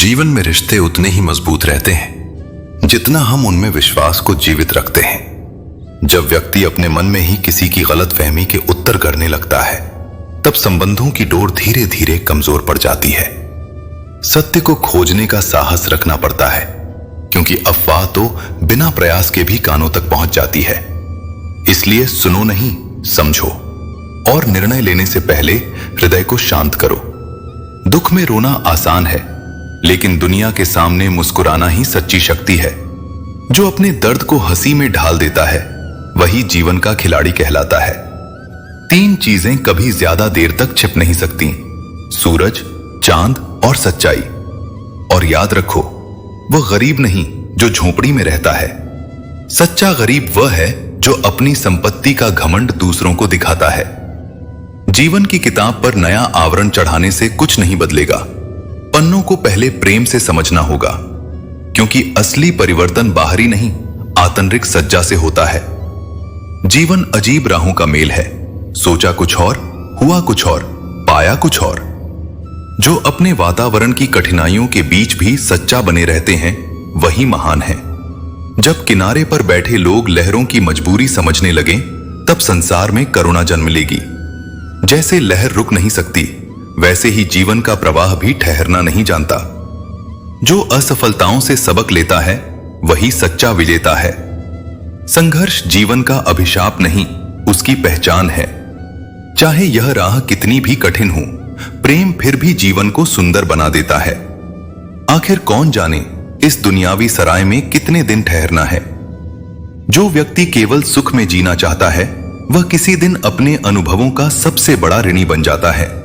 जीवन में रिश्ते उतने ही मजबूत रहते हैं जितना हम उनमें विश्वास को जीवित रखते हैं। जब व्यक्ति अपने मन में ही किसी की गलतफहमी के उत्तर करने लगता है, तब संबंधों की डोर धीरे धीरे कमजोर पड़ जाती है। सत्य को खोजने का साहस रखना पड़ता है, क्योंकि अफवाह तो बिना प्रयास के भी कानों तक पहुंच जाती है। इसलिए सुनो नहीं, समझो, और निर्णय लेने से पहले हृदय को शांत करो। दुख में रोना आसान है, लेकिन दुनिया के सामने मुस्कुराना ही सच्ची शक्ति है। जो अपने दर्द को हंसी में ढाल देता है, वही जीवन का खिलाड़ी कहलाता है। 3 चीजें कभी ज्यादा देर तक छिप नहीं सकती: सूरज, चांद और सच्चाई। और याद रखो, वह गरीब नहीं जो झोपड़ी में रहता है। सच्चा गरीब वह है जो अपनी संपत्ति का घमंड दूसरों को दिखाता है। जीवन की किताब पर नया आवरण चढ़ाने से कुछ नहीं बदलेगा। पन्नों को पहले प्रेम से समझना होगा, क्योंकि असली परिवर्तन बाहरी नहीं, आंतरिक सज्जा से होता है। जीवन अजीब राहों का मेल है। सोचा कुछ और, हुआ कुछ और, पाया कुछ और। जो अपने वातावरण की कठिनाइयों के बीच भी सच्चा बने रहते हैं, वही महान है। जब किनारे पर बैठे लोग लहरों की मजबूरी समझने लगें, तब संसार में करुणा जन्म लेगी। जैसे लहर रुक नहीं सकती, वैसे ही जीवन का प्रवाह भी ठहरना नहीं जानता। जो असफलताओं से सबक लेता है, वही सच्चा विजेता है। संघर्ष जीवन का अभिशाप नहीं, उसकी पहचान है। चाहे यह राह कितनी भी कठिन हो, प्रेम फिर भी जीवन को सुंदर बना देता है। आखिर कौन जाने इस दुनियावी सराय में कितने दिन ठहरना है। जो व्यक्ति केवल सुख में जीना चाहता है, वह किसी दिन अपने अनुभवों का सबसे बड़ा ऋणी बन जाता है।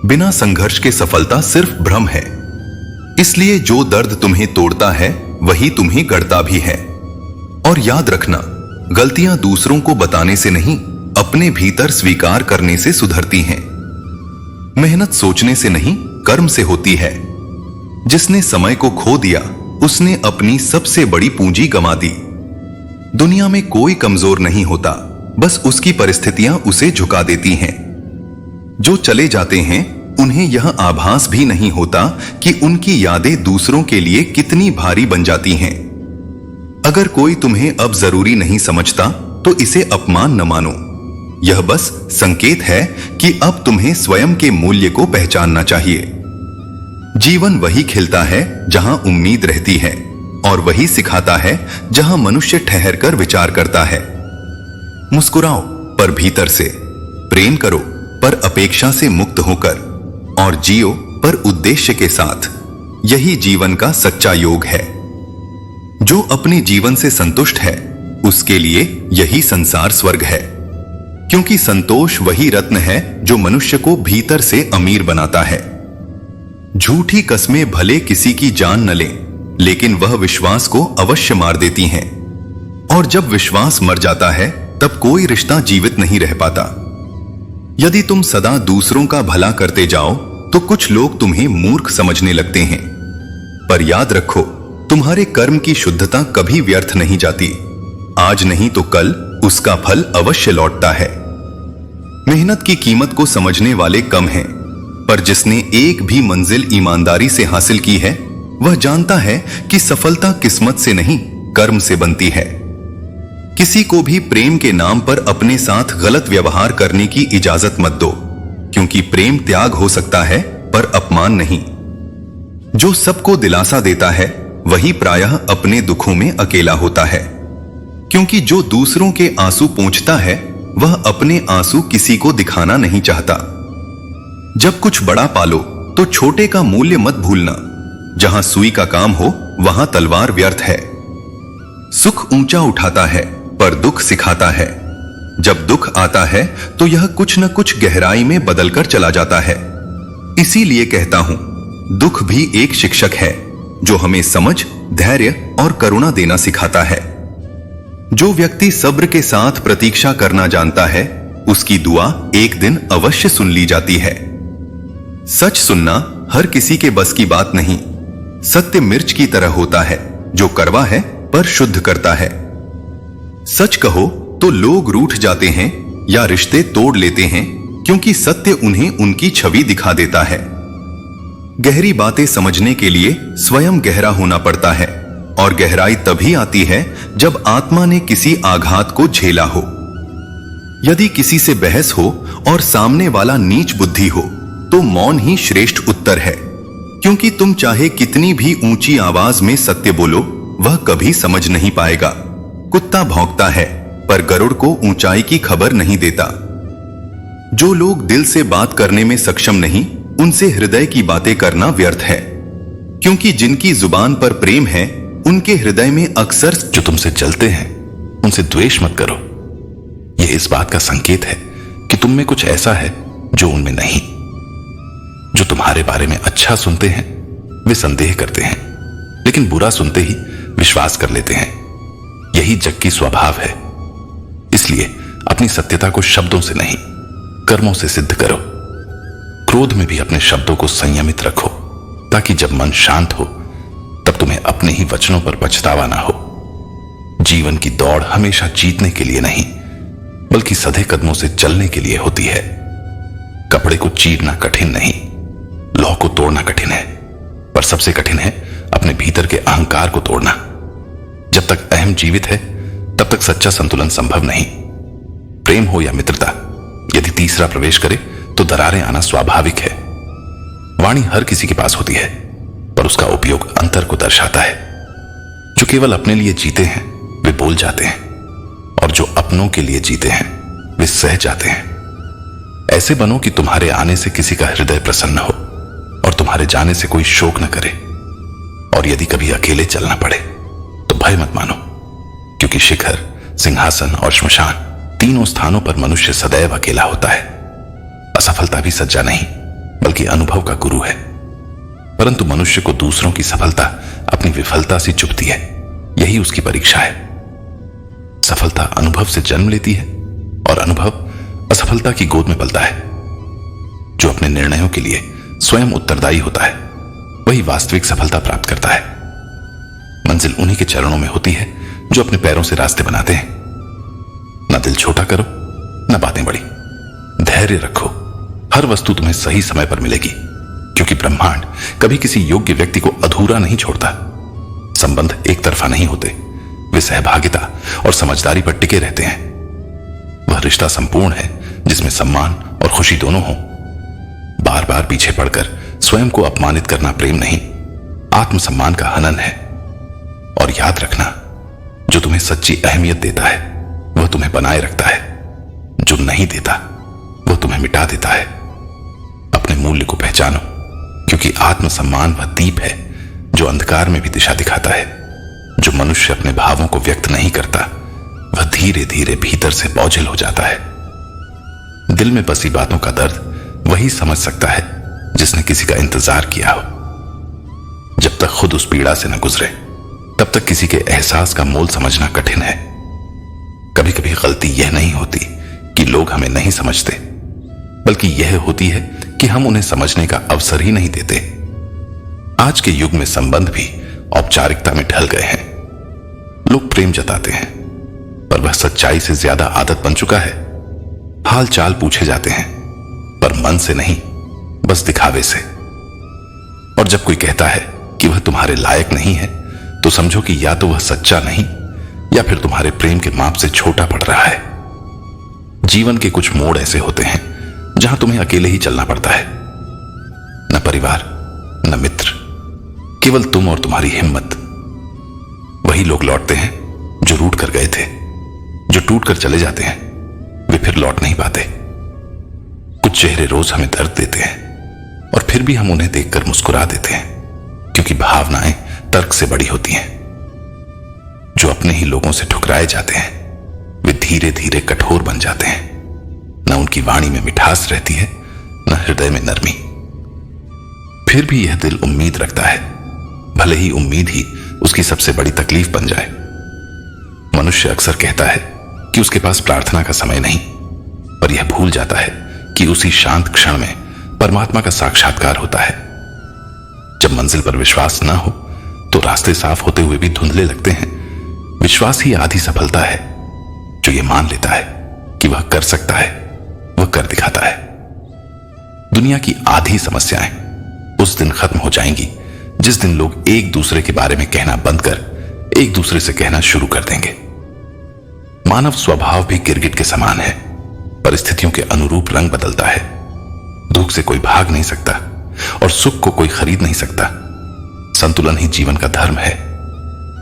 बिना संघर्ष के सफलता सिर्फ भ्रम है। इसलिए जो दर्द तुम्हें तोड़ता है, वही तुम्हें गढ़ता भी है। और याद रखना, गलतियां दूसरों को बताने से नहीं, अपने भीतर स्वीकार करने से सुधरती हैं। मेहनत सोचने से नहीं, कर्म से होती है। जिसने समय को खो दिया, उसने अपनी सबसे बड़ी पूंजी गंवा दी। दुनिया में कोई कमजोर नहीं होता, बस उसकी परिस्थितियां उसे झुका देती हैं। जो चले जाते हैं, उन्हें यह आभास भी नहीं होता कि उनकी यादें दूसरों के लिए कितनी भारी बन जाती हैं। अगर कोई तुम्हें अब जरूरी नहीं समझता, तो इसे अपमान न मानो। यह बस संकेत है कि अब तुम्हें स्वयं के मूल्य को पहचानना चाहिए। जीवन वही खिलता है जहां उम्मीद रहती है, और वही सिखाता है जहां मनुष्य ठहरकर विचार करता है। मुस्कुराओ, पर भीतर से। प्रेम करो, पर अपेक्षा से मुक्त होकर। और जियो, पर उद्देश्य के साथ। यही जीवन का सच्चा योग है। जो अपने जीवन से संतुष्ट है, उसके लिए यही संसार स्वर्ग है। क्योंकि संतोष वही रत्न है जो मनुष्य को भीतर से अमीर बनाता है। झूठी कस्में भले किसी की जान न लें, लेकिन वह विश्वास को अवश्य मार देती हैं। और जब विश्वास मर जाता है, तब कोई रिश्ता जीवित नहीं रह पाता। यदि तुम सदा दूसरों का भला करते जाओ, तो कुछ लोग तुम्हें मूर्ख समझने लगते हैं। पर याद रखो, तुम्हारे कर्म की शुद्धता कभी व्यर्थ नहीं जाती। आज नहीं तो कल उसका फल अवश्य लौटता है। मेहनत की कीमत को समझने वाले कम हैं, पर जिसने एक भी मंजिल ईमानदारी से हासिल की है, वह जानता है कि सफलता किस्मत से नहीं, कर्म से बनती है। किसी को भी प्रेम के नाम पर अपने साथ गलत व्यवहार करने की इजाजत मत दो, क्योंकि प्रेम त्याग हो सकता है, पर अपमान नहीं। जो सबको दिलासा देता है, वही प्रायः अपने दुखों में अकेला होता है। क्योंकि जो दूसरों के आंसू पोंछता है, वह अपने आंसू किसी को दिखाना नहीं चाहता। जब कुछ बड़ा पालो, तो छोटे का मूल्य मत भूलना। जहां सुई का काम हो, वहां तलवार व्यर्थ है। सुख ऊंचा उठाता है, पर दुख सिखाता है। जब दुख आता है, तो यह कुछ न कुछ गहराई में बदलकर चला जाता है। इसीलिए कहता हूं, दुख भी एक शिक्षक है, जो हमें समझ, धैर्य और करुणा देना सिखाता है। जो व्यक्ति सब्र के साथ प्रतीक्षा करना जानता है, उसकी दुआ एक दिन अवश्य सुन ली जाती है। सच सुनना हर किसी के बस की बात नहीं। सत्य मिर्च की तरह होता है, जो कड़वा है पर शुद्ध करता है। सच कहो तो लोग रूठ जाते हैं या रिश्ते तोड़ लेते हैं, क्योंकि सत्य उन्हें उनकी छवि दिखा देता है। गहरी बातें समझने के लिए स्वयं गहरा होना पड़ता है, और गहराई तभी आती है जब आत्मा ने किसी आघात को झेला हो। यदि किसी से बहस हो और सामने वाला नीच बुद्धि हो, तो मौन ही श्रेष्ठ उत्तर है, क्योंकि तुम चाहे कितनी भी ऊंची आवाज में सत्य बोलो, वह कभी समझ नहीं पाएगा। कुत्ता भौंकता है पर गरुड़ को ऊंचाई की खबर नहीं देता। जो लोग दिल से बात करने में सक्षम नहीं, उनसे हृदय की बातें करना व्यर्थ है, क्योंकि जिनकी जुबान पर प्रेम है, उनके हृदय में अक्सर जो तुमसे जलते हैं उनसे द्वेष मत करो। यह इस बात का संकेत है कि तुम में कुछ ऐसा है जो उनमें नहीं। जो तुम्हारे बारे में अच्छा सुनते हैं वे संदेह करते हैं, लेकिन बुरा सुनते ही विश्वास कर लेते हैं। यही जग की स्वभाव है। इसलिए अपनी सत्यता को शब्दों से नहीं, कर्मों से सिद्ध करो। क्रोध में भी अपने शब्दों को संयमित रखो, ताकि जब मन शांत हो तब तुम्हें अपने ही वचनों पर पछतावा ना हो। जीवन की दौड़ हमेशा जीतने के लिए नहीं, बल्कि सधे कदमों से चलने के लिए होती है। कपड़े को चीरना कठिन नहीं, लौह को तोड़ना कठिन है, पर सबसे कठिन है अपने भीतर के अहंकार को तोड़ना। जब तक अहम जीवित है तब तक सच्चा संतुलन संभव नहीं। प्रेम हो या मित्रता, यदि तीसरा प्रवेश करे तो दरारें आना स्वाभाविक है। वाणी हर किसी के पास होती है, पर उसका उपयोग अंतर को दर्शाता है। जो केवल अपने लिए जीते हैं वे बोल जाते हैं, और जो अपनों के लिए जीते हैं वे सह जाते हैं। ऐसे बनो कि तुम्हारे आने से किसी का हृदय प्रसन्न हो और तुम्हारे जाने से कोई शोक न करे। और यदि कभी अकेले चलना पड़े तो भय मत मानो, क्योंकि शिखर, सिंहासन और श्मशान तीनों स्थानों पर मनुष्य सदैव अकेला होता है। असफलता भी सज्जा नहीं, बल्कि अनुभव का गुरु है। परंतु मनुष्य को दूसरों की सफलता अपनी विफलता से चुभती है। यही उसकी परीक्षा है। सफलता अनुभव से जन्म लेती है, और अनुभव असफलता की गोद में पलता है। जो अपने निर्णयों के लिए स्वयं उत्तरदायी होता है, वही वास्तविक सफलता प्राप्त करता है। मंजिल उन्हीं के चरणों में होती है जो अपने पैरों से रास्ते बनाते हैं। न दिल छोटा करो, न बातें बड़ी। धैर्य रखो, हर वस्तु तुम्हें सही समय पर मिलेगी, क्योंकि ब्रह्मांड कभी किसी योग्य व्यक्ति को अधूरा नहीं छोड़ता। संबंध एक तरफा नहीं होते, वे सहभागिता और समझदारी पर टिके रहते हैं। वह रिश्ता संपूर्ण है जिसमें सम्मान और खुशी दोनों हो। बार बार पीछे पड़कर स्वयं को अपमानित करना प्रेम नहीं, आत्मसम्मान का हनन है। और याद रखना, जो तुम्हें सच्ची अहमियत देता है वह तुम्हें बनाए रखता है, जो नहीं देता वह तुम्हें मिटा देता है। अपने मूल्य को पहचानो, क्योंकि आत्मसम्मान वह दीप है जो अंधकार में भी दिशा दिखाता है। जो मनुष्य अपने भावों को व्यक्त नहीं करता, वह धीरे धीरे भीतर से बोझिल हो जाता है। दिल में बसी बातों का दर्द वही समझ सकता है जिसने किसी का इंतजार किया हो। जब तक खुद उस पीड़ा से न गुजरे, तब तक किसी के एहसास का मोल समझना कठिन है। कभी कभी गलती यह नहीं होती कि लोग हमें नहीं समझते, बल्कि यह होती है कि हम उन्हें समझने का अवसर ही नहीं देते। आज के युग में संबंध भी औपचारिकता में ढल गए हैं। लोग प्रेम जताते हैं, पर वह सच्चाई से ज्यादा आदत बन चुका है। हाल चाल पूछे जाते हैं, पर मन से नहीं, बस दिखावे से। और जब कोई कहता है कि वह तुम्हारे लायक नहीं है, तो समझो कि या तो वह सच्चा नहीं, या फिर तुम्हारे प्रेम के माप से छोटा पड़ रहा है। जीवन के कुछ मोड़ ऐसे होते हैं जहां तुम्हें अकेले ही चलना पड़ता है। न परिवार, न मित्र, केवल तुम और तुम्हारी हिम्मत। वही लोग लौटते हैं जो रूठ कर गए थे। जो टूट कर चले जाते हैं वे फिर लौट नहीं पाते। कुछ चेहरे रोज हमें दर्द देते हैं, और फिर भी हम उन्हें देखकर मुस्कुरा देते हैं, क्योंकि भावनाएं तर्क से बड़ी होती हैं। जो अपने ही लोगों से ठुकराए जाते हैं वे धीरे धीरे कठोर बन जाते हैं। न उनकी वाणी में मिठास रहती है, न हृदय में नरमी। फिर भी यह दिल उम्मीद रखता है, भले ही उम्मीद ही उसकी सबसे बड़ी तकलीफ बन जाए। मनुष्य अक्सर कहता है कि उसके पास प्रार्थना का समय नहीं, पर यह भूल जाता है कि उसी शांत क्षण में परमात्मा का साक्षात्कार होता है। जब मंजिल पर विश्वास न हो तो रास्ते साफ होते हुए भी धुंधले लगते हैं। विश्वास ही आधी सफलता है। जो ये मान लेता है कि वह कर सकता है, वह कर दिखाता है। दुनिया की आधी समस्याएं उस दिन खत्म हो जाएंगी जिस दिन लोग एक दूसरे के बारे में कहना बंद कर एक दूसरे से कहना शुरू कर देंगे। मानव स्वभाव भी गिरगिट के समान है, परिस्थितियों के अनुरूप रंग बदलता है। दुख से कोई भाग नहीं सकता और सुख को कोई खरीद नहीं सकता। संतुलन ही जीवन का धर्म है।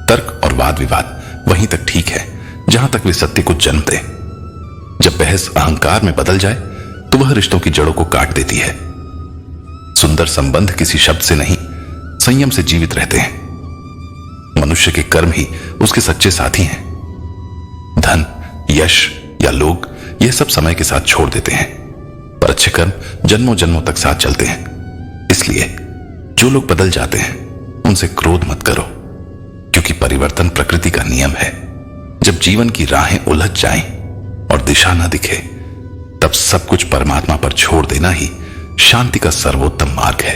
तर्क और वाद विवाद वहीं तक ठीक है जहां तक वे सत्य को जन्म दे। जब बहस अहंकार में बदल जाए तो वह रिश्तों की जड़ों को काट देती है। सुंदर संबंध किसी शब्द से नहीं, संयम से जीवित रहते हैं। मनुष्य के कर्म ही उसके सच्चे साथी हैं। धन, यश या लोग यह सब समय के साथ छोड़ देते हैं, पर अच्छे कर्म जन्मों जन्मों तक साथ चलते हैं। इसलिए जो लोग बदल जाते हैं उनसे क्रोध मत करो, क्योंकि परिवर्तन प्रकृति का नियम है। जब जीवन की राहें उलझ जाएं और दिशा न दिखे, तब सब कुछ परमात्मा पर छोड़ देना ही शांति का सर्वोत्तम मार्ग है।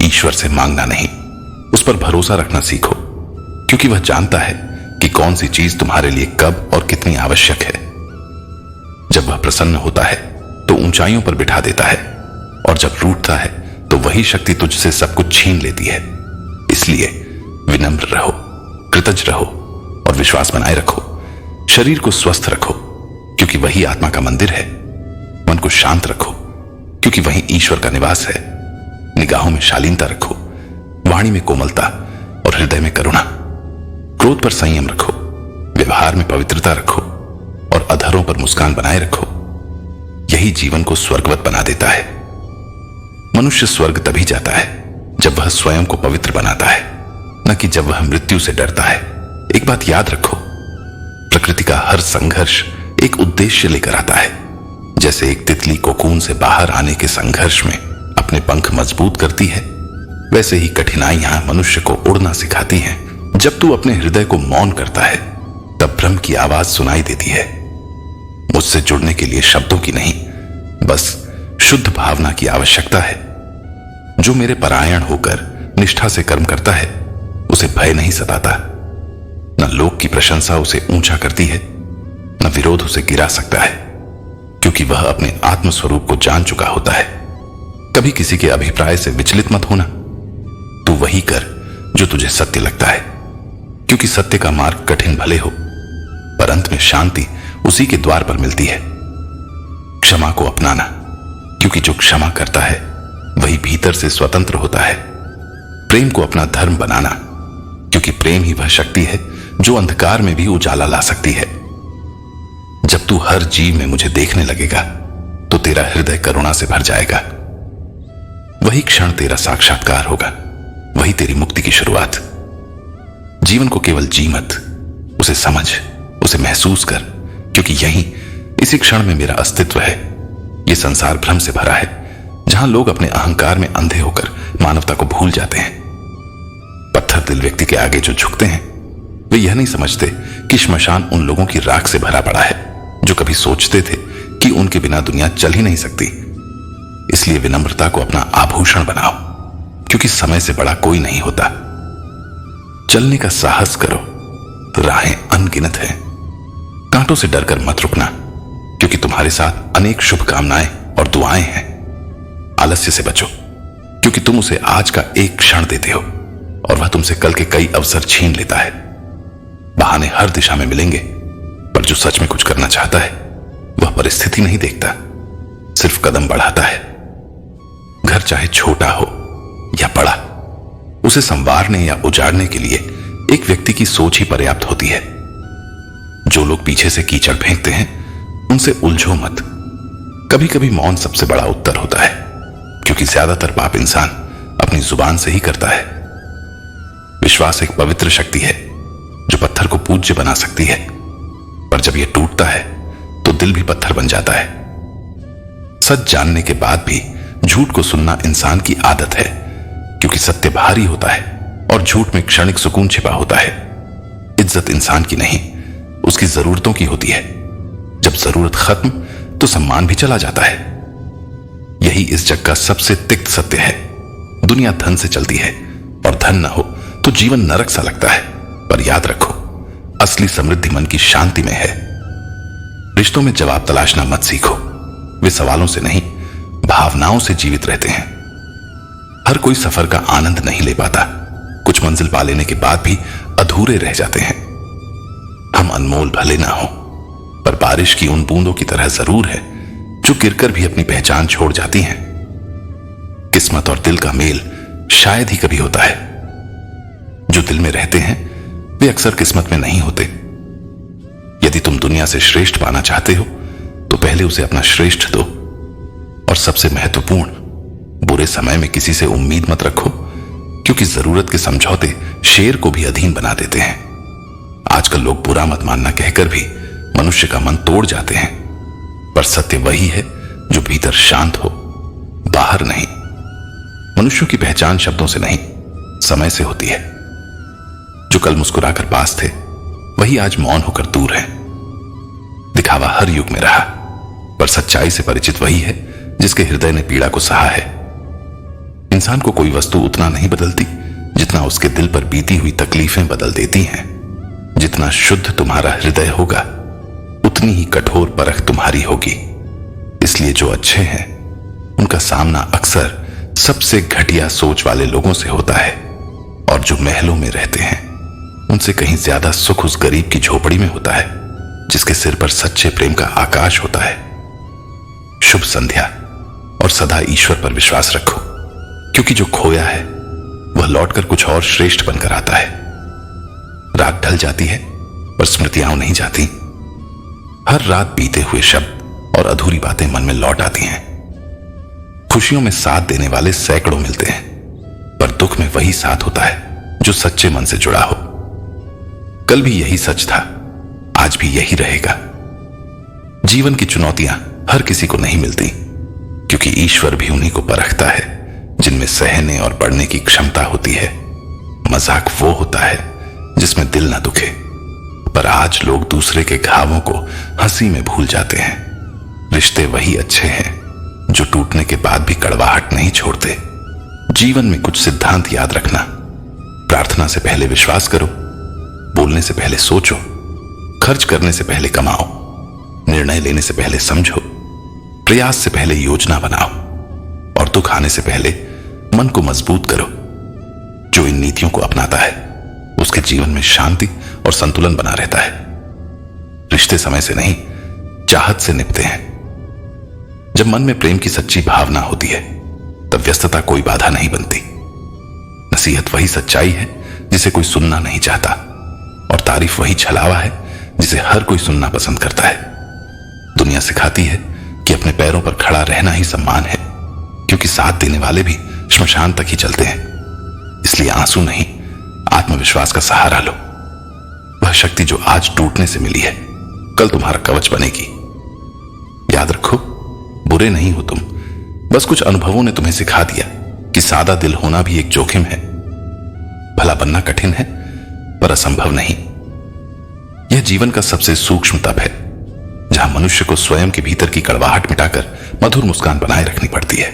ईश्वर से मांगना नहीं, उस पर भरोसा रखना सीखो, क्योंकि वह जानता है कि कौन सी चीज तुम्हारे लिए कब और कितनी आवश्यक है। जब वह प्रसन्न होता है तो ऊंचाइयों पर बिठा देता है, और जब रूठता है तो वही शक्ति तुझसे सब कुछ छीन लेती है। इसलिए विनम्र रहो, कृतज्ञ रहो और विश्वास बनाए रखो। शरीर को स्वस्थ रखो, क्योंकि वही आत्मा का मंदिर है। मन को शांत रखो, क्योंकि वही ईश्वर का निवास है। निगाहों में शालीनता रखो, वाणी में कोमलता और हृदय में करुणा। क्रोध पर संयम रखो, व्यवहार में पवित्रता रखो और अधरों पर मुस्कान बनाए रखो। यही जीवन को स्वर्गवत बना देता है। मनुष्य स्वर्ग तभी जाता है जब वह स्वयं को पवित्र बनाता है, न कि जब वह मृत्यु से डरता है। एक बात याद रखो, प्रकृति का हर संघर्ष एक उद्देश्य लेकर आता है। जैसे एक तितली कोकून से बाहर आने के संघर्ष में अपने पंख मजबूत करती है, वैसे ही कठिनाइयां मनुष्य को उड़ना सिखाती हैं। जब तू अपने हृदय को मौन करता है, तब ब्रह्म की आवाज सुनाई देती है। मुझसे जुड़ने के लिए शब्दों की नहीं, बस शुद्ध भावना की आवश्यकता है। जो मेरे परायण होकर निष्ठा से कर्म करता है, उसे भय नहीं सताता। न लोक की प्रशंसा उसे ऊंचा करती है, न विरोध उसे गिरा सकता है, क्योंकि वह अपने आत्मस्वरूप को जान चुका होता है। कभी किसी के अभिप्राय से विचलित मत होना। तू वही कर जो तुझे सत्य लगता है, क्योंकि सत्य का मार्ग कठिन भले हो, पर अंत में शांति उसी के द्वार पर मिलती है। क्षमा को अपनाना, क्योंकि जो क्षमा करता है वही भीतर से स्वतंत्र होता है। प्रेम को अपना धर्म बनाना, क्योंकि प्रेम ही वह शक्ति है जो अंधकार में भी उजाला ला सकती है। जब तू हर जीव में मुझे देखने लगेगा तो तेरा हृदय करुणा से भर जाएगा। वही क्षण तेरा साक्षात्कार होगा, वही तेरी मुक्ति की शुरुआत। जीवन को केवल जी मत, उसे समझ, उसे महसूस कर, क्योंकि यही इसी क्षण में मेरा अस्तित्व है। यह संसार भ्रम से भरा है, जहां लोग अपने अहंकार में अंधे होकर मानवता को भूल जाते हैं। पत्थर दिल व्यक्ति के आगे जो झुकते हैं, वे यह नहीं समझते कि श्मशान उन लोगों की राख से भरा पड़ा है जो कभी सोचते थे कि उनके बिना दुनिया चल ही नहीं सकती। इसलिए विनम्रता को अपना आभूषण बनाओ, क्योंकि समय से बड़ा कोई नहीं होता। चलने का साहस करो, राहें अनगिनत हैं। कांटों से डरकर मत रुकना, क्योंकि तुम्हारे साथ अनेक शुभकामनाएं और दुआएं हैं। आलस्य से बचो, क्योंकि तुम उसे आज का एक क्षण देते हो और वह तुमसे कल के कई अवसर छीन लेता है। बहाने हर दिशा में मिलेंगे, पर जो सच में कुछ करना चाहता है वह परिस्थिति नहीं देखता, सिर्फ कदम बढ़ाता है। घर चाहे छोटा हो या बड़ा, उसे संवारने या उजाड़ने के लिए एक व्यक्ति की सोच ही पर्याप्त होती है। जो लोग पीछे से कीचड़ फेंकते हैं उनसे उलझो मत। कभी कभी मौन सबसे बड़ा उत्तर होता है, क्योंकि ज्यादातर पाप इंसान अपनी जुबान से ही करता है। विश्वास एक पवित्र शक्ति है जो पत्थर को पूज्य बना सकती है, पर जब यह टूटता है तो दिल भी पत्थर बन जाता है। सच जानने के बाद भी झूठ को सुनना इंसान की आदत है, क्योंकि सत्य भारी होता है और झूठ में क्षणिक सुकून छिपा होता है। इज्जत इंसान की नहीं, उसकी जरूरतों की होती है। जब जरूरत खत्म तो सम्मान भी चला जाता है। यही इस जग का सबसे तिक्त सत्य है। दुनिया धन से चलती है और धन न हो तो जीवन नरक सा लगता है, पर याद रखो, असली समृद्धि मन की शांति में है। रिश्तों में जवाब तलाशना मत सीखो, वे सवालों से नहीं भावनाओं से जीवित रहते हैं। हर कोई सफर का आनंद नहीं ले पाता। कुछ मंजिल पा लेने के बाद भी अधूरे रह जाते हैं। हम अनमोल भले ना हो, पर बारिश की उन बूंदों की तरह जरूर है जो गिरकर भी अपनी पहचान छोड़ जाती हैं। किस्मत और दिल का मेल शायद ही कभी होता है। जो दिल में रहते हैं वे अक्सर किस्मत में नहीं होते। यदि तुम दुनिया से श्रेष्ठ पाना चाहते हो तो पहले उसे अपना श्रेष्ठ दो। और सबसे महत्वपूर्ण, बुरे समय में किसी से उम्मीद मत रखो, क्योंकि जरूरत के समझौते शेर को भी अधीन बना देते हैं। आजकल लोग बुरा मत मानना कहकर भी मनुष्य का मन तोड़ जाते हैं, पर सत्य वही है जो भीतर शांत हो, बाहर नहीं। मनुष्यों की पहचान शब्दों से नहीं, समय से होती है। जो कल मुस्कुराकर पास थे वही आज मौन होकर दूर है। दिखावा हर युग में रहा, पर सच्चाई से परिचित वही है जिसके हृदय ने पीड़ा को सहा है। इंसान को कोई वस्तु उतना नहीं बदलती जितना उसके दिल पर बीती हुई तकलीफें बदल देती हैं। जितना शुद्ध तुम्हारा हृदय होगा उतनी ही कठोर परख तुम्हारी होगी। इसलिए जो अच्छे हैं उनका सामना अक्सर सबसे घटिया सोच वाले लोगों से होता है, और जो महलों में रहते हैं उनसे कहीं ज्यादा सुख उस गरीब की झोपड़ी में होता है जिसके सिर पर सच्चे प्रेम का आकाश होता है। शुभ संध्या, और सदा ईश्वर पर विश्वास रखो, क्योंकि जो खोया है वह लौटकर कुछ और श्रेष्ठ बनकर आता है। रात ढल जाती है पर स्मृतियां नहीं जाती। हर रात बीते हुए शब्द और अधूरी बातें मन में लौट आती हैं। खुशियों में साथ देने वाले सैकड़ों मिलते हैं, पर दुख में वही साथ होता है जो सच्चे मन से जुड़ा हो। कल भी यही सच था, आज भी यही रहेगा। जीवन की चुनौतियां हर किसी को नहीं मिलती, क्योंकि ईश्वर भी उन्हीं को परखता है जिनमें सहने और बढ़ने की क्षमता होती है। मजाक वो होता है जिसमें दिल ना दुखे, पर आज लोग दूसरे के घावों को हंसी में भूल जाते हैं। रिश्ते वही अच्छे हैं जो टूटने के बाद भी कड़वाहट नहीं छोड़ते। जीवन में कुछ सिद्धांत याद रखना। प्रार्थना से पहले विश्वास करो, बोलने से पहले सोचो, खर्च करने से पहले कमाओ, निर्णय लेने से पहले समझो, प्रयास से पहले योजना बनाओ, और दुख आने से पहले मन को मजबूत करो। जो इन नीतियों को अपनाता है उसके जीवन में शांति और संतुलन बना रहता है। रिश्ते समय से नहीं, चाहत से निभते हैं। जब मन में प्रेम की सच्ची भावना होती है तब व्यस्तता कोई बाधा नहीं बनती। नसीहत वही सच्चाई है जिसे कोई सुनना नहीं चाहता, और तारीफ वही छलावा है जिसे हर कोई सुनना पसंद करता है। दुनिया सिखाती है कि अपने पैरों पर खड़ा रहना ही सम्मान है, क्योंकि साथ देने वाले भी श्मशान तक ही चलते हैं। इसलिए आंसू नहीं, आत्मविश्वास का सहारा लो। वह शक्ति जो आज टूटने से मिली है कल तुम्हारा कवच बनेगी। याद रखो, बुरे नहीं हो तुम, बस कुछ अनुभवों ने तुम्हें सिखा दिया कि सादा दिल होना भी एक जोखिम है। भला बनना कठिन है पर असंभव नहीं। यह जीवन का सबसे सूक्ष्म तप है, जहां मनुष्य को स्वयं के भीतर की कड़वाहट मिटाकर मधुर मुस्कान बनाए रखनी पड़ती है।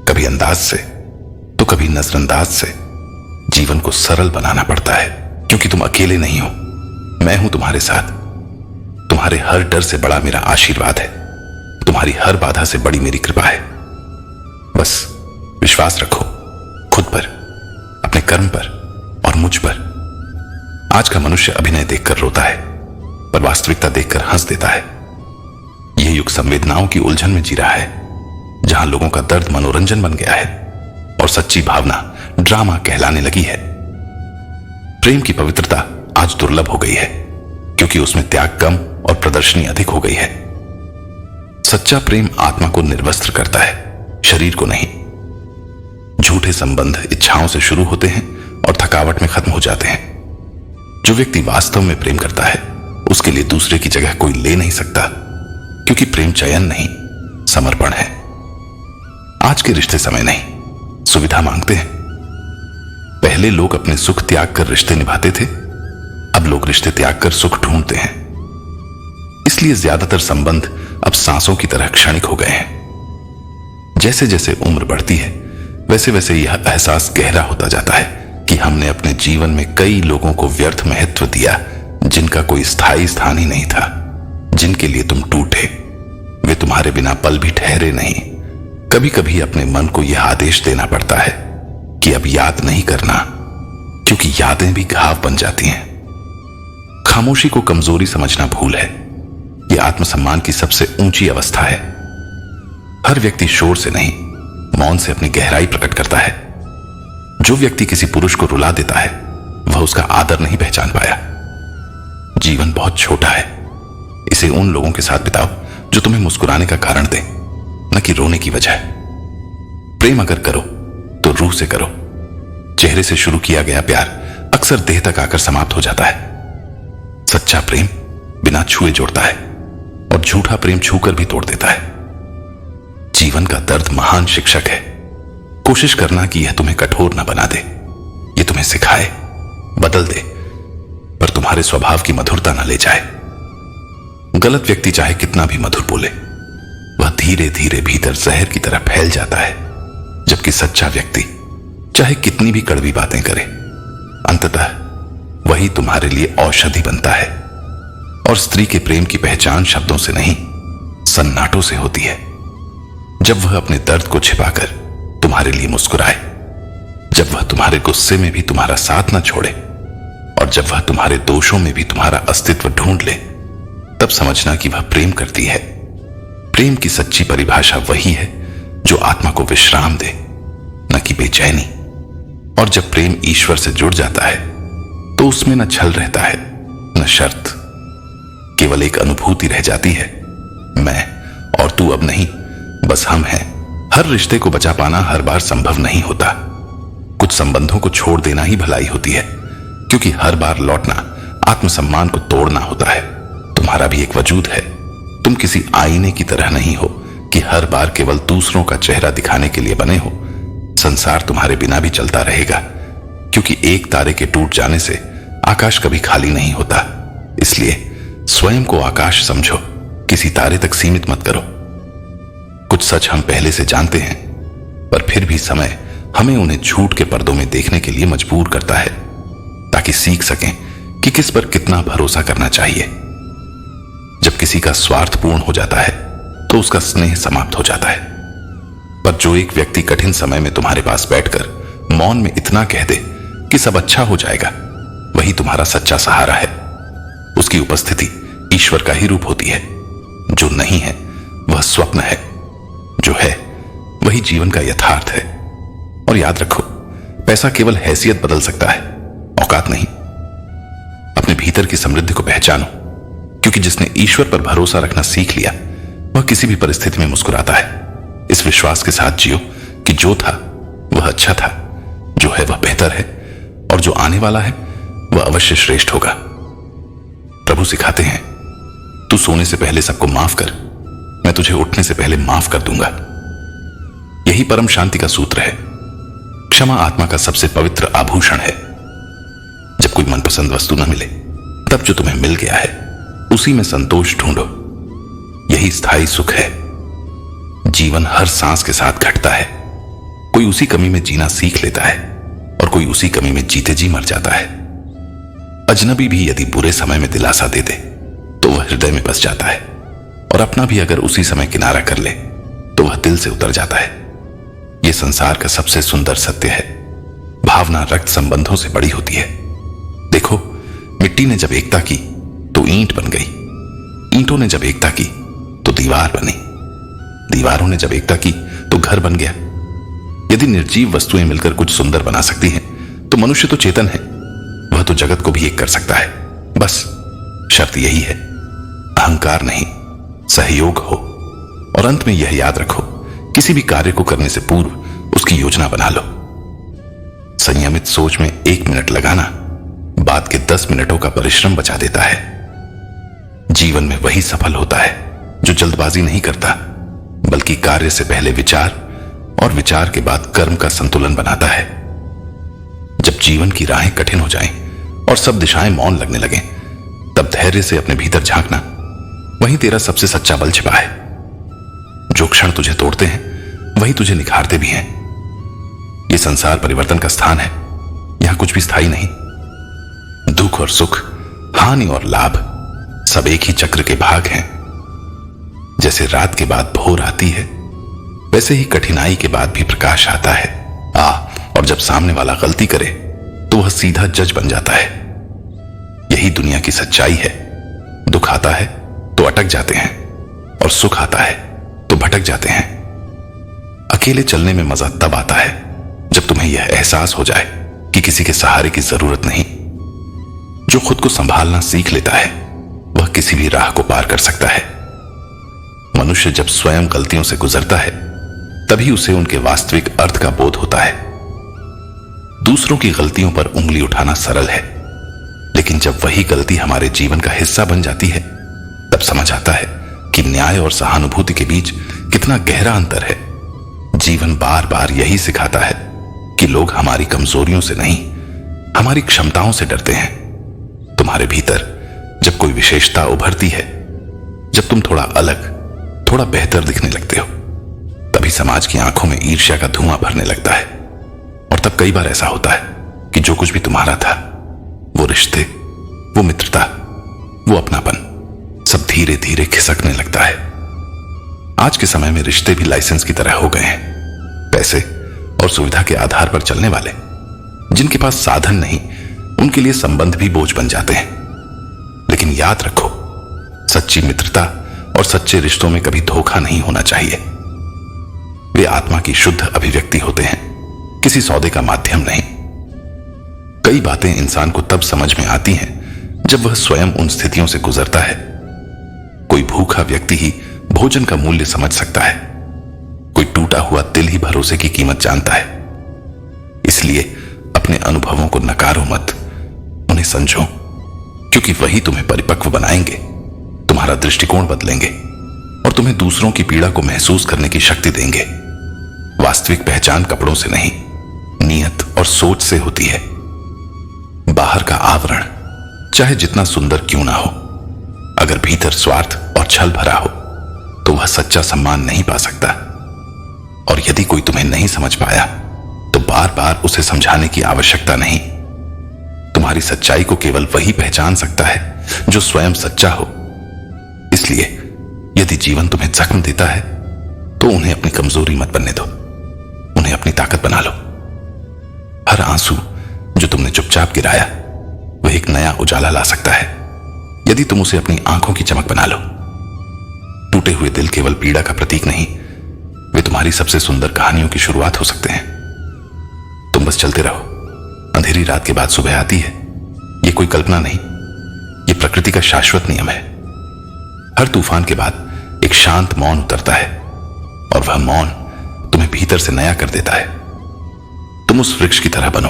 कभी अंदाज से तो कभी नजरअंदाज से जीवन को सरल बनाना पड़ता है, क्योंकि तुम अकेले नहीं हो, मैं हूं तुम्हारे साथ। तुम्हारे हर डर से बड़ा मेरा आशीर्वाद है, तुम्हारी हर बाधा से बड़ी मेरी कृपा है। बस विश्वास रखो खुद पर, अपने कर्म पर और मुझ पर। आज का मनुष्य अभिनय देखकर रोता है, पर वास्तविकता देखकर हंस देता है। यह युग संवेदनाओं की उलझन में जी रहा है, जहां लोगों का दर्द मनोरंजन बन गया है और सच्ची भावना ड्रामा कहलाने लगी है। प्रेम की पवित्रता आज दुर्लभ हो गई है, क्योंकि उसमें त्याग कम और प्रदर्शनी अधिक हो गई है। सच्चा प्रेम आत्मा को निर्वस्त्र करता है, शरीर को नहीं। झूठे संबंध इच्छाओं से शुरू होते हैं और थकावट में खत्म हो जाते हैं। जो व्यक्ति वास्तव में प्रेम करता है उसके लिए दूसरे की जगह कोई ले नहीं सकता, क्योंकि प्रेम चयन नहीं, समर्पण है। आज के रिश्ते समय नहीं, सुविधा मांगते हैं। पहले लोग अपने सुख त्याग कर रिश्ते निभाते थे, अब लोग रिश्ते त्याग कर सुख ढूंढते हैं। इसलिए ज्यादातर संबंध अब सांसों की तरह क्षणिक हो गए हैं। जैसे जैसे उम्र बढ़ती है वैसे वैसे यह एहसास गहरा होता जाता है कि हमने अपने जीवन में कई लोगों को व्यर्थ महत्व दिया, जिनका कोई स्थायी स्थान ही नहीं था। जिनके लिए तुम टूटे वे तुम्हारे बिना पल भी ठहरे नहीं। कभी कभी अपने मन को यह आदेश देना पड़ता है कि अब याद नहीं करना, क्योंकि यादें भी घाव बन जाती हैं। खामोशी को कमजोरी समझना भूल है। यह आत्मसम्मान की सबसे ऊंची अवस्था है। हर व्यक्ति शोर से नहीं, मौन से अपनी गहराई प्रकट करता है। जो व्यक्ति किसी पुरुष को रुला देता है, वह उसका आदर नहीं पहचान पाया। जीवन बहुत छोटा है। इसे उन लोगों के साथ बिताओ जो तुम्हें मुस्कुराने का कारण दे, न कि रोने की वजह। प्रेम अगर करो तो रूह से करो। चेहरे से शुरू किया गया प्यार अक्सर देह तक आकर समाप्त हो जाता है। सच्चा प्रेम बिना छुए जोड़ता है और झूठा प्रेम छूकर भी तोड़ देता है। जीवन का दर्द महान शिक्षक है। कोशिश करना कि यह तुम्हें कठोर न बना दे, यह तुम्हें सिखाए, बदल दे, पर तुम्हारे स्वभाव की मधुरता न ले जाए। गलत व्यक्ति चाहे कितना भी मधुर बोले, वह धीरे धीरे भीतर जहर की तरह फैल जाता है, जबकि सच्चा व्यक्ति चाहे कितनी भी कड़वी बातें करे, अंततः वही तुम्हारे लिए औषधि बनता है। और स्त्री के प्रेम की पहचान शब्दों से नहीं, सन्नाटों से होती है। जब वह अपने दर्द को छिपाकर तुम्हारे लिए मुस्कुराए, जब वह तुम्हारे गुस्से में भी तुम्हारा साथ न छोड़े, और जब वह तुम्हारे दोषों में भी तुम्हारा अस्तित्व ढूंढ ले, तब समझना कि वह प्रेम करती है। प्रेम की सच्ची परिभाषा वही है जो आत्मा को विश्राम दे, न कि बेचैनी। और जब प्रेम ईश्वर से जुड़ जाता है तो उसमें न छल रहता है, न शर्त, केवल एक अनुभूति रह जाती है, मैं और तू अब नहीं, बस हम हैं। हर रिश्ते को बचा पाना हर बार संभव नहीं होता। कुछ संबंधों को छोड़ देना ही भलाई होती है, क्योंकि हर बार लौटना आत्मसम्मान को तोड़ना होता है। तुम्हारा भी एक वजूद है। तुम किसी आईने की तरह नहीं हो कि हर बार केवल दूसरों का चेहरा दिखाने के लिए बने हो। संसार तुम्हारे बिना भी चलता रहेगा, क्योंकि एक तारे के टूट जाने से आकाश कभी खाली नहीं होता। इसलिए स्वयं को आकाश समझो, किसी तारे तक सीमित मत करो। कुछ सच हम पहले से जानते हैं, पर फिर भी समय हमें उन्हें झूठ के पर्दों में देखने के लिए मजबूर करता है, ताकि सीख सकें कि किस पर कितना भरोसा करना चाहिए। जब किसी का स्वार्थ पूर्ण हो जाता है तो उसका स्नेह समाप्त हो जाता है। पर जो एक व्यक्ति कठिन समय में तुम्हारे पास बैठकर मौन में इतना कह दे कि सब अच्छा हो जाएगा, वही तुम्हारा सच्चा सहारा है। उसकी उपस्थिति ईश्वर का ही रूप होती है। जो नहीं है वह स्वप्न है, जो है वही जीवन का यथार्थ है। और याद रखो, पैसा केवल हैसियत बदल सकता है, औकात नहीं। अपने भीतर की समृद्धि को पहचानो, क्योंकि जिसने ईश्वर पर भरोसा रखना सीख लिया, वह किसी भी परिस्थिति में मुस्कुराता है। इस विश्वास के साथ जियो कि जो था वह अच्छा था, जो है वह बेहतर है, और जो आने वाला है वह अवश्य श्रेष्ठ होगा। प्रभु सिखाते हैं, तू सोने से पहले सबको माफ कर, मैं तुझे उठने से पहले माफ कर दूंगा। यही परम शांति का सूत्र है। क्षमा आत्मा का सबसे पवित्र आभूषण है। जब कोई मनपसंद वस्तु न मिले, तब जो तुम्हें मिल गया है उसी में संतोष ढूंढो। यही स्थायी सुख है। जीवन हर सांस के साथ घटता है। कोई उसी कमी में जीना सीख लेता है और कोई उसी कमी में जीते जी मर जाता है। अजनबी भी यदि बुरे समय में दिलासा दे दे तो वह हृदय में बस जाता है, और अपना भी अगर उसी समय किनारा कर ले तो वह दिल से उतर जाता है। यह संसार का सबसे सुंदर सत्य है। भावना रक्त संबंधों से बड़ी होती है। देखो, मिट्टी ने जब एकता की तो ईंट बन गई, ईंटों ने जब एकता की तो दीवार बनी, दीवारों ने जब एकता की तो घर बन गया। यदि निर्जीव वस्तुएं मिलकर कुछ सुंदर बना सकती हैं, तो मनुष्य तो चेतन है, वह तो जगत को भी एक कर सकता है। बस शर्त यही है, अहंकार नहीं, सहयोग हो। और अंत में यह याद रखो, किसी भी कार्य को करने से पूर्व उसकी योजना बना लो। संयमित सोच में 1 मिनट लगाना बाद के 10 मिनटों का परिश्रम बचा देता है। जीवन में वही सफल होता है जो जल्दबाजी नहीं करता, बल्कि कार्य से पहले विचार और विचार के बाद कर्म का संतुलन बनाता है। जब जीवन की राहें कठिन हो जाएं और सब दिशाएं मौन लगने लगें, तब धैर्य से अपने भीतर झांकना, वहीं तेरा सबसे सच्चा बल छिपा है। जो क्षण तुझे तोड़ते हैं वही तुझे निखारते भी हैं। यह संसार परिवर्तन का स्थान है। यहां कुछ भी स्थायी नहीं। दुख और सुख, हानि और लाभ सब एक ही चक्र के भाग हैं। जैसे रात के बाद भोर आती है, वैसे ही कठिनाई के बाद भी प्रकाश आता है। और जब सामने वाला गलती करे तो वह सीधा जज बन जाता है। यही दुनिया की सच्चाई है। दुख आता है तो अटक जाते हैं और सुख आता है तो भटक जाते हैं। अकेले चलने में मजा तब आता है जब तुम्हें यह एहसास हो जाए कि किसी के सहारे की जरूरत नहीं। जो खुद को संभालना सीख लेता है वह किसी भी राह को पार कर सकता है। मनुष्य जब स्वयं गलतियों से गुजरता है तभी उसे उनके वास्तविक अर्थ का बोध होता है। दूसरों की गलतियों पर उंगली उठाना सरल है, लेकिन जब वही गलती हमारे जीवन का हिस्सा बन जाती है तब समझ आता है कि न्याय और सहानुभूति के बीच कितना गहरा अंतर है। जीवन बार बार यही सिखाता है कि लोग हमारी कमजोरियों से नहीं, हमारी क्षमताओं से डरते हैं। तुम्हारे भीतर जब कोई विशेषता उभरती है, जब तुम थोड़ा अलग, थोड़ा बेहतर दिखने लगते हो, तभी समाज की आंखों में ईर्ष्या का धुआं भरने लगता है। और तब कई बार ऐसा होता है कि जो कुछ भी तुम्हारा था, वो रिश्ते, वो मित्रता, वो अपनापन, सब धीरे धीरे खिसकने लगता है। आज के समय में रिश्ते भी लाइसेंस की तरह हो गए हैं। पैसे और सुविधा के आधार पर चलने वाले, जिनके पास साधन नहीं, उनके लिए संबंध भी बोझ बन जाते हैं। लेकिन याद रखो, सच्ची मित्रता और सच्चे रिश्तों में कभी धोखा नहीं होना चाहिए। वे आत्मा की शुद्ध अभिव्यक्ति होते हैं, किसी सौदे का माध्यम नहीं। कई बातें इंसान को तब समझ में आती हैं जब वह स्वयं उन स्थितियों से गुजरता है। कोई भूखा व्यक्ति ही भोजन का मूल्य समझ सकता है। कोई टूटा हुआ दिल ही भरोसे की कीमत जानता है। इसलिए अपने अनुभवों को नकारो मत, उन्हें समझो, क्योंकि वही तुम्हें परिपक्व बनाएंगे, तुम्हारा दृष्टिकोण बदलेंगे और तुम्हें दूसरों की पीड़ा को महसूस करने की शक्ति देंगे। वास्तविक पहचान कपड़ों से नहीं, नियत और सोच से होती है। बाहर का आवरण चाहे जितना सुंदर क्यों ना हो, अगर भीतर स्वार्थ और छल भरा हो तो वह सच्चा सम्मान नहीं पा सकता। और यदि कोई तुम्हें नहीं समझ पाया तो बार बार उसे समझाने की आवश्यकता नहीं। तुम्हारी सच्चाई को केवल वही पहचान सकता है जो स्वयं सच्चा हो। इसलिए यदि जीवन तुम्हें जख्म देता है तो उन्हें अपनी कमजोरी मत बनने दो, उन्हें अपनी ताकत बना लो। हर आंसू जो तुमने चुपचाप गिराया वह एक नया उजाला ला सकता है, यदि तुम उसे अपनी आंखों की चमक बना लो। टूटे हुए दिल केवल पीड़ा का प्रतीक नहीं, वे तुम्हारी सबसे सुंदर कहानियों की शुरुआत हो सकते हैं। तुम बस चलते रहो। अंधेरी रात के बाद सुबह आती है, यह कोई कल्पना नहीं, यह प्रकृति का शाश्वत नियम है। हर तूफान के बाद एक शांत मौन उतरता है और वह मौन तुम्हें भीतर से नया कर देता है। तुम उस वृक्ष की तरह बनो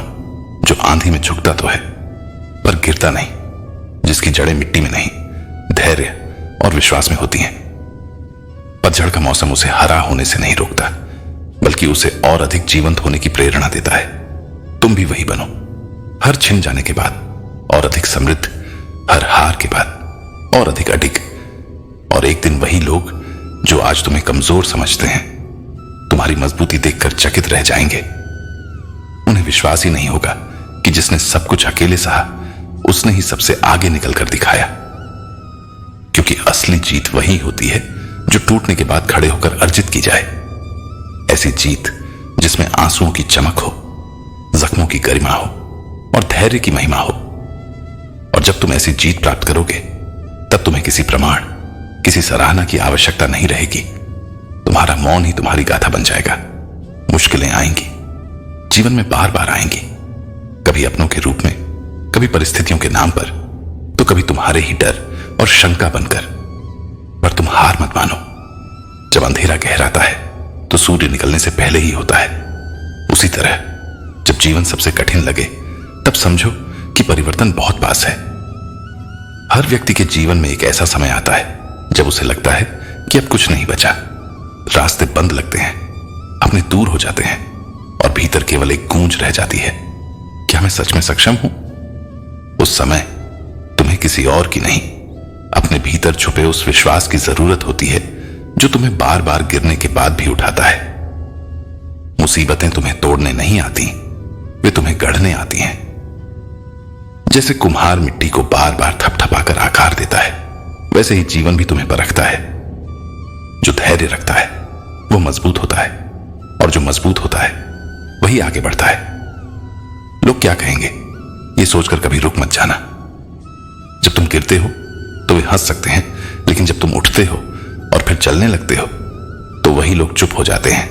जो आंधी में झुकता तो है पर गिरता नहीं, जिसकी जड़ें मिट्टी में नहीं, धैर्य और विश्वास में होती हैं। पतझड़ का मौसम उसे हरा होने से नहीं रोकता, बल्कि उसे और अधिक जीवंत होने की प्रेरणा देता है। तुम भी वही बनो, हर छिन जाने के बाद और अधिक समृद्ध, हर हार के बाद और अधिक अडिग। और एक दिन वही लोग जो आज तुम्हें कमजोर समझते हैं तुम्हारी मजबूती देखकर चकित रह जाएंगे। उन्हें विश्वास ही नहीं होगा कि जिसने सब कुछ अकेले सहा उसने ही सबसे आगे निकलकर दिखाया। क्योंकि असली जीत वही होती है जो टूटने के बाद खड़े होकर अर्जित की जाए। ऐसी जीत जिसमें आंसुओं की चमक हो, जख्मों की गरिमा हो और धैर्य की महिमा हो। और जब तुम ऐसी जीत प्राप्त करोगे तब तुम्हें किसी प्रमाण, किसी सराहना की आवश्यकता नहीं रहेगी। तुम्हारा मौन ही तुम्हारी गाथा बन जाएगा। मुश्किलें आएंगी, जीवन में बार बार आएंगी, कभी अपनों के रूप में, कभी परिस्थितियों के नाम पर, तो कभी तुम्हारे ही डर और शंका बनकर। पर तुम हार मत मानो। जब अंधेरा गहराता है तो सूर्य निकलने से पहले ही होता है। उसी तरह जब जीवन सबसे कठिन लगे तब समझो कि परिवर्तन बहुत पास है। हर व्यक्ति के जीवन में एक ऐसा समय आता है जब उसे लगता है कि अब कुछ नहीं बचा। रास्ते बंद लगते हैं, अपने दूर हो जाते हैं और भीतर केवल एक गूंज रह जाती है, क्या मैं सच में सक्षम हूं? उस समय तुम्हें किसी और की नहीं, अपने भीतर छुपे उस विश्वास की जरूरत होती है जो तुम्हें बार बार गिरने के बाद भी उठाता है। मुसीबतें तुम्हें तोड़ने नहीं आती, वे तुम्हें गढ़ने आती हैं। जैसे कुम्हार मिट्टी को बार बार थपथपाकर आकार देता है, वैसे ही जीवन भी तुम्हें परखता है। जो धैर्य रखता है वो मजबूत होता है और जो मजबूत होता है वही आगे बढ़ता है। लोग क्या कहेंगे, ये सोचकर कभी रुक मत जाना। जब तुम गिरते हो तो वे हंस सकते हैं, लेकिन जब तुम उठते हो और फिर चलने लगते हो तो वही लोग चुप हो जाते हैं,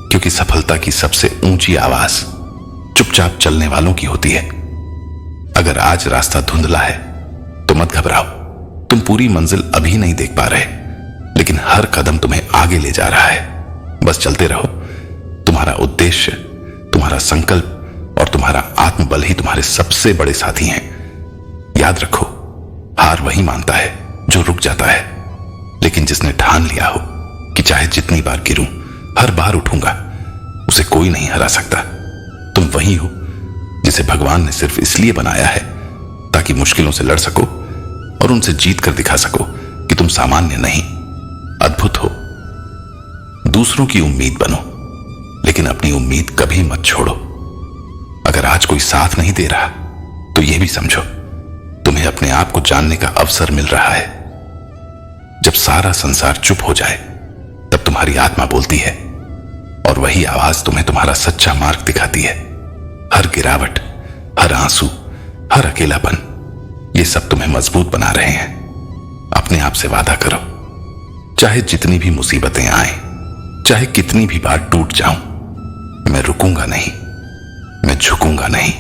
क्योंकि सफलता की सबसे ऊंची आवाज चुपचाप चलने वालों की होती है। अगर आज रास्ता धुंधला है तो मत घबराओ। तुम पूरी मंजिल अभी नहीं देख पा रहे, लेकिन हर कदम तुम्हें आगे ले जा रहा है। बस चलते रहो। तुम्हारा उद्देश्य, तुम्हारा संकल्प और तुम्हारा आत्मबल ही तुम्हारे सबसे बड़े साथी हैं। याद रखो, हार वही मानता है जो रुक जाता है, लेकिन जिसने ठान लिया हो कि चाहे जितनी बार गिरूं हर बार उठूंगा, उसे कोई नहीं हरा सकता। तुम वही हो जिसे भगवान ने सिर्फ इसलिए बनाया है ताकि मुश्किलों से लड़ सको और उनसे जीत कर दिखा सको कि तुम सामान्य नहीं, अद्भुत हो। दूसरों की उम्मीद बनो, लेकिन अपनी उम्मीद कभी मत छोड़ो। अगर आज कोई साथ नहीं दे रहा तो यह भी समझो, तुम्हें अपने आप को जानने का अवसर मिल रहा है। जब सारा संसार चुप हो जाए तब तुम्हारी आत्मा बोलती है, और वही आवाज तुम्हें तुम्हारा सच्चा मार्ग दिखाती है। हर गिरावट, हर आंसू, हर अकेलापन, ये सब तुम्हें मजबूत बना रहे हैं। अपने आप से वादा करो, चाहे जितनी भी मुसीबतें आए, चाहे कितनी भी बार टूट जाऊं, मैं रुकूंगा नहीं, मैं झुकूंगा नहीं,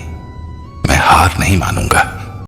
मैं हार नहीं मानूंगा।